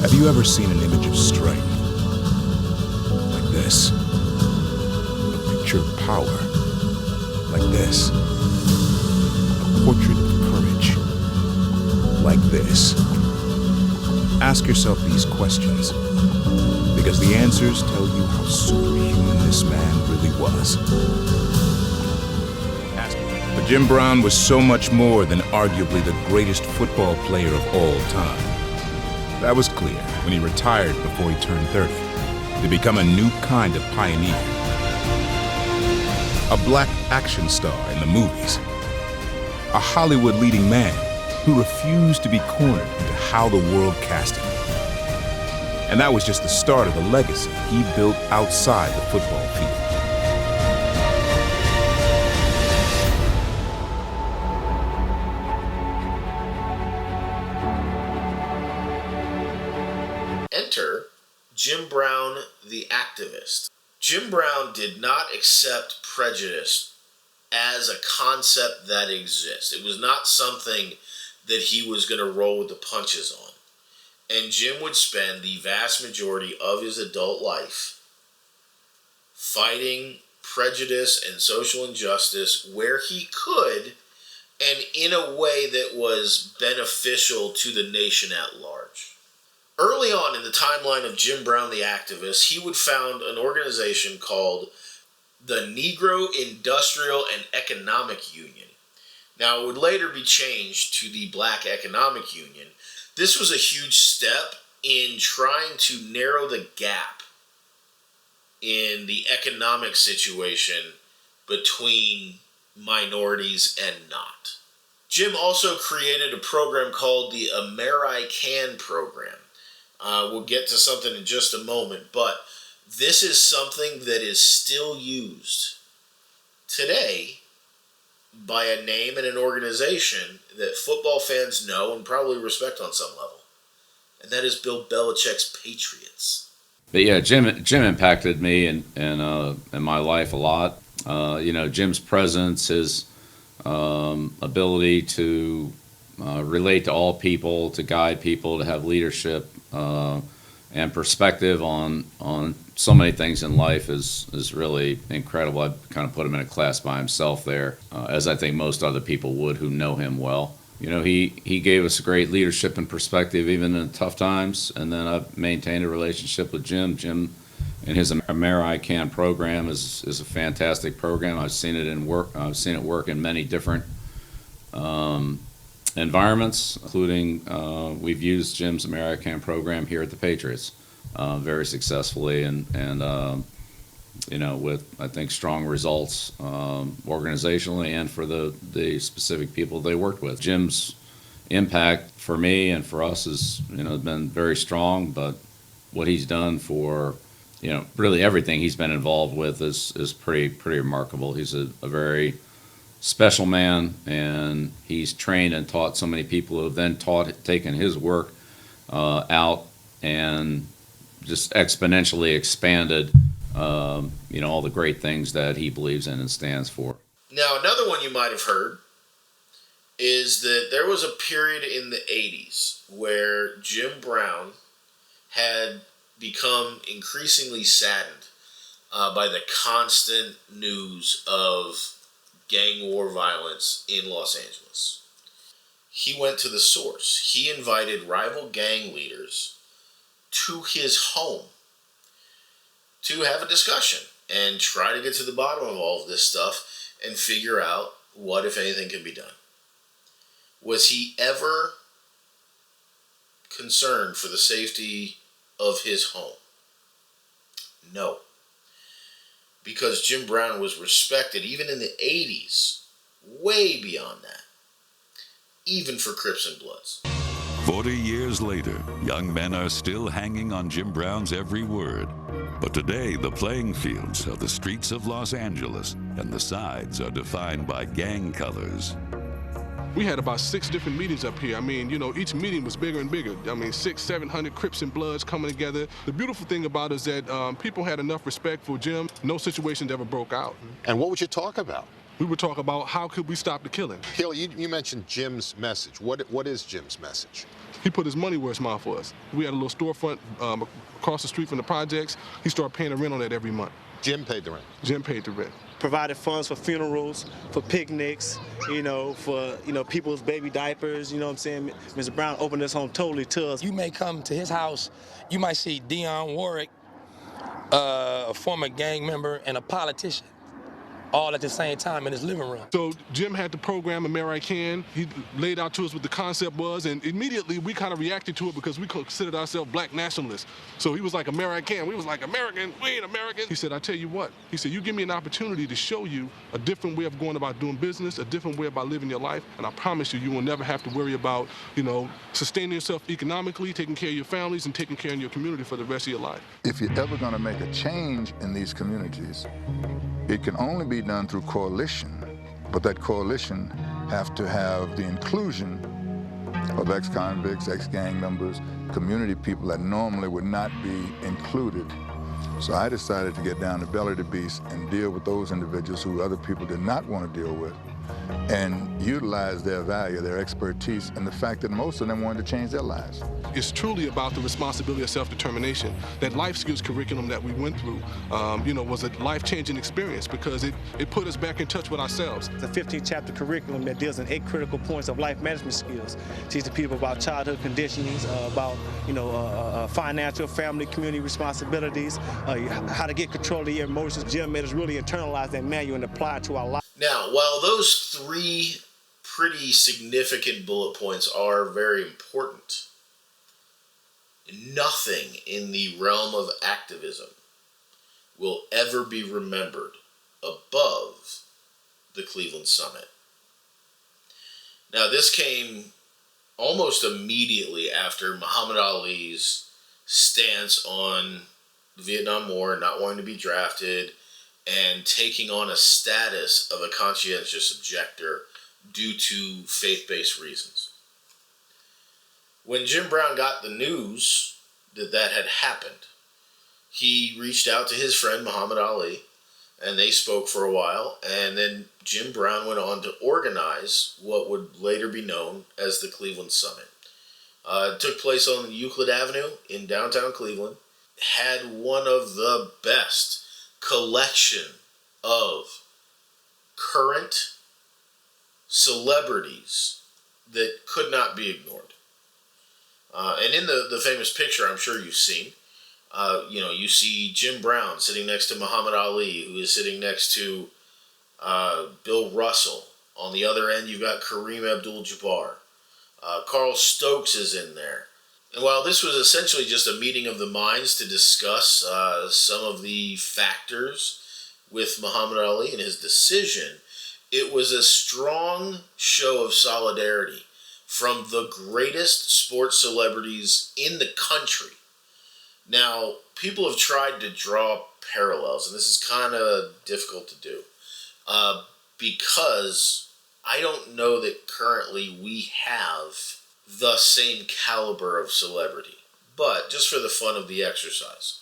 Have you ever seen an image of strength? Like this. A picture of power. Like this. A portrait of courage. Like this. Ask yourself these questions, because the answers tell you how superhuman this man really was. But Jim Brown was so much more than arguably the greatest football player of all time. That was clear when he retired before he turned 30, to become a new kind of pioneer. A black action star in the movies. A Hollywood leading man who refused to be cornered into how the world cast him. And that was just the start of the legacy he built outside the football field. Enter Jim Brown, the activist. Jim Brown did not accept prejudice as a concept that exists. It was not something that he was going to roll with the punches on. And Jim would spend the vast majority of his adult life fighting prejudice and social injustice where he could, and in a way that was beneficial to the nation at large. Early on in the timeline of Jim Brown the activist, he would found an organization called the Negro Industrial and Economic Union. Now, it would later be changed to the Black Economic Union. This was a huge step in trying to narrow the gap in the economic situation between minorities and not. Jim also created a program called the American program. We'll get to something in just a moment, but this is something that is still used today by a name and an organization that football fans know and probably respect on some level. And that is Bill Belichick's Patriots. But yeah, Jim impacted me in my life a lot. Jim's presence, his ability to relate to all people, to guide people, to have leadership and perspective on so many things in life is really incredible. I kind of put him in a class by himself there, as I think most other people would who know him well. He gave us great leadership and perspective even in tough times, and then I've maintained a relationship with Jim. Jim and his American program is a fantastic program. I've seen it work in many different environments, including we've used Jim's American program here at the Patriots very successfully, and with, I think, strong results organizationally and for the specific people they worked with. Jim's impact for me and for us has been very strong, but what he's done for really everything he's been involved with is pretty remarkable. He's a very special man, and he's trained and taught so many people who have then taken his work out and just exponentially expanded all the great things that he believes in and stands for. Now, another one you might have heard is that there was a period in the 80s where Jim Brown had become increasingly saddened by the constant news of gang war violence in Los Angeles. He went to the source. He invited rival gang leaders to his home to have a discussion and try to get to the bottom of all of this stuff and figure out what, if anything, can be done. Was he ever concerned for the safety of his home? No. Because Jim Brown was respected, even in the 80s, way beyond that, even for Crips and Bloods. 40 years later, young men are still hanging on Jim Brown's every word. But today, the playing fields are the streets of Los Angeles, and the sides are defined by gang colors. We had about 6 different meetings up here. I mean, each meeting was bigger and bigger. 600-700 Crips and Bloods coming together. The beautiful thing about it is that people had enough respect for Jim. No situations ever broke out. And what would you talk about? We would talk about how could we stop the killing. Kelly, you mentioned Jim's message. What is Jim's message? He put his money where his mouth was. We had a little storefront across the street from the projects. He started paying the rent on that every month. Jim paid the rent. Jim paid the rent. Provided funds for funerals, for picnics, for, people's baby diapers, you know what I'm saying? Mr. Brown opened his home totally to us. You may come to his house, you might see Dionne Warwick, a former gang member and a politician, all at the same time in his living room. So Jim had the program American. He laid out to us what the concept was, and immediately we kind of reacted to it because we considered ourselves black nationalists. So he was like American, we was like American, we ain't American. He said, I tell you what, he said, you give me an opportunity to show you a different way of going about doing business, a different way about living your life, and I promise you, you will never have to worry about, sustaining yourself economically, taking care of your families, and taking care of your community for the rest of your life. If you're ever gonna make a change in these communities, it can only be done through coalition, but that coalition have to have the inclusion of ex-convicts, ex-gang members, community people that normally would not be included. So I decided to get down to belly of the beast and deal with those individuals who other people did not want to deal with, and utilize their value, their expertise, and the fact that most of them wanted to change their lives. It's truly about the responsibility of self-determination. That life skills curriculum that we went through, was a life-changing experience because it put us back in touch with ourselves. It's a 15-chapter curriculum that deals in 8 critical points of life management skills. Teaches people about childhood conditionings, about financial, family, community responsibilities, how to get control of your emotions. Jim made us really internalize that manual and apply it to our life. Now, while those 3 pretty significant bullet points are very important, nothing in the realm of activism will ever be remembered above the Cleveland Summit. Now, this came almost immediately after Muhammad Ali's stance on the Vietnam War, not wanting to be drafted, and taking on a status of a conscientious objector due to faith-based reasons. When Jim Brown got the news that that had happened, he reached out to his friend Muhammad Ali, and they spoke for a while, and then Jim Brown went on to organize what would later be known as the Cleveland Summit. It took place on Euclid Avenue in downtown Cleveland, had one of the best collection of current celebrities that could not be ignored. And in the famous picture I'm sure you've seen, you see Jim Brown sitting next to Muhammad Ali, who is sitting next to Bill Russell. On the other end, you've got Kareem Abdul-Jabbar. Carl Stokes is in there. And while this was essentially just a meeting of the minds to discuss some of the factors with Muhammad Ali and his decision, it was a strong show of solidarity from the greatest sports celebrities in the country. Now, people have tried to draw parallels, and this is kind of difficult to do, because I don't know that currently we have the same caliber of celebrity. But just for the fun of the exercise,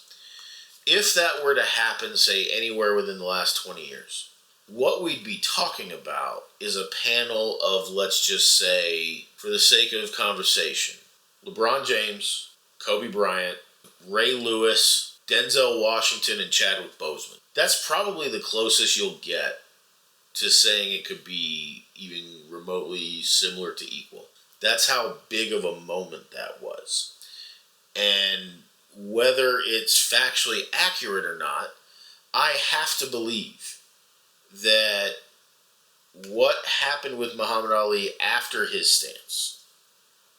if that were to happen, say, anywhere within the last 20 years, what we'd be talking about is a panel of, let's just say, for the sake of conversation, LeBron James, Kobe Bryant, Ray Lewis, Denzel Washington, and Chadwick Boseman. That's probably the closest you'll get to saying it could be even remotely similar to equal. That's how big of a moment that was. And whether it's factually accurate or not, I have to believe that what happened with Muhammad Ali after his stance,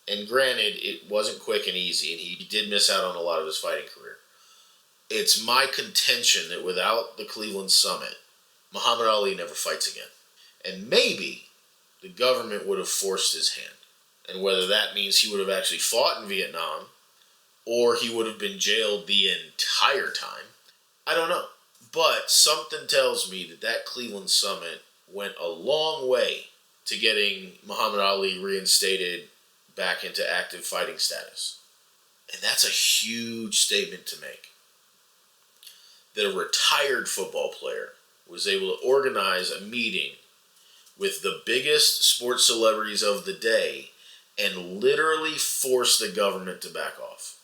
and granted, it wasn't quick and easy, and he did miss out on a lot of his fighting career. It's my contention that without the Cleveland Summit, Muhammad Ali never fights again. And maybe the government would have forced his hand. And whether that means he would have actually fought in Vietnam, or he would have been jailed the entire time, I don't know. But something tells me that that Cleveland Summit went a long way to getting Muhammad Ali reinstated back into active fighting status. And that's a huge statement to make. That a retired football player was able to organize a meeting with the biggest sports celebrities of the day and literally force the government to back off.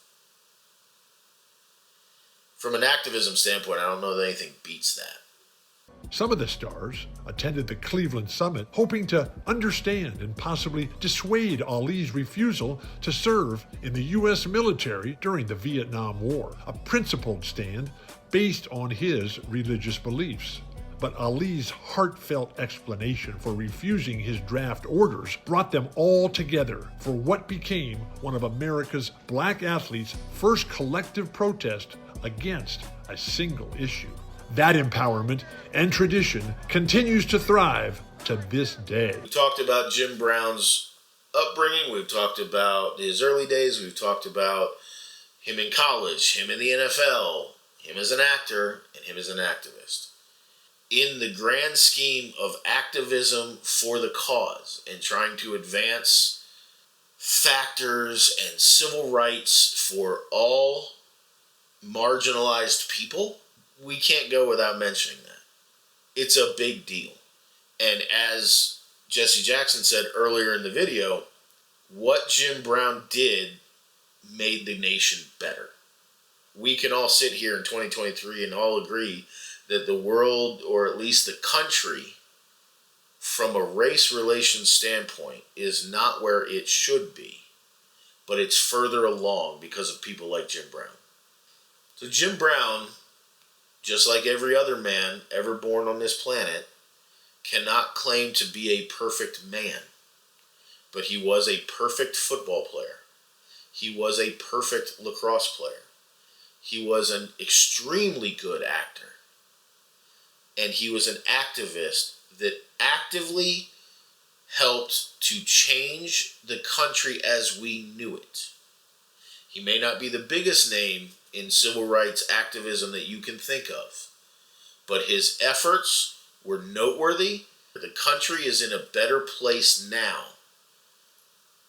From an activism standpoint, I don't know that anything beats that. Some of the stars attended the Cleveland summit hoping to understand and possibly dissuade Ali's refusal to serve in the U.S. military during the Vietnam War, a principled stand based on his religious beliefs. But Ali's heartfelt explanation for refusing his draft orders brought them all together for what became one of America's black athletes' first collective protest against a single issue. That empowerment and tradition continues to thrive to this day. We talked about Jim Brown's upbringing. We've talked about his early days. We've talked about him in college, him in the NFL, him as an actor, and him as an activist. In the grand scheme of activism for the cause and trying to advance factors and civil rights for all marginalized people, we can't go without mentioning that. It's a big deal. And as Jesse Jackson said earlier in the video, what Jim Brown did made the nation better. We can all sit here in 2023 and all agree that the world, or at least the country, from a race relations standpoint, is not where it should be, but it's further along because of people like Jim Brown. So Jim Brown, just like every other man ever born on this planet, cannot claim to be a perfect man. But he was a perfect football player. He was a perfect lacrosse player. He was an extremely good actor. And he was an activist that actively helped to change the country as we knew it. He may not be the biggest name in civil rights activism that you can think of, but his efforts were noteworthy. The country is in a better place now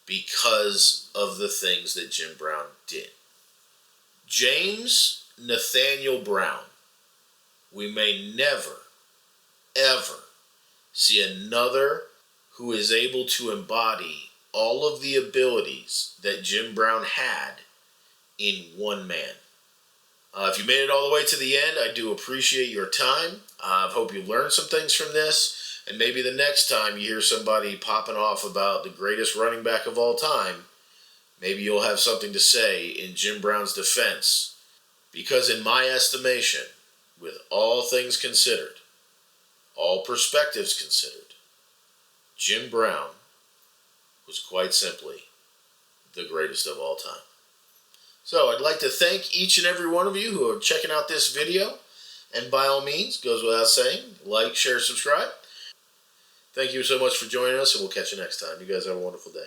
because of the things that Jim Brown did. James Nathaniel Brown. We may never, ever see another who is able to embody all of the abilities that Jim Brown had in one man. If you made it all the way to the end, I do appreciate your time. I hope you learned some things from this, and maybe the next time you hear somebody popping off about the greatest running back of all time, maybe you'll have something to say in Jim Brown's defense. Because in my estimation, with all things considered, all perspectives considered, Jim Brown was quite simply the greatest of all time. So I'd like to thank each and every one of you who are checking out this video. And by all means, goes without saying, like, share, subscribe. Thank you so much for joining us, and we'll catch you next time. You guys have a wonderful day.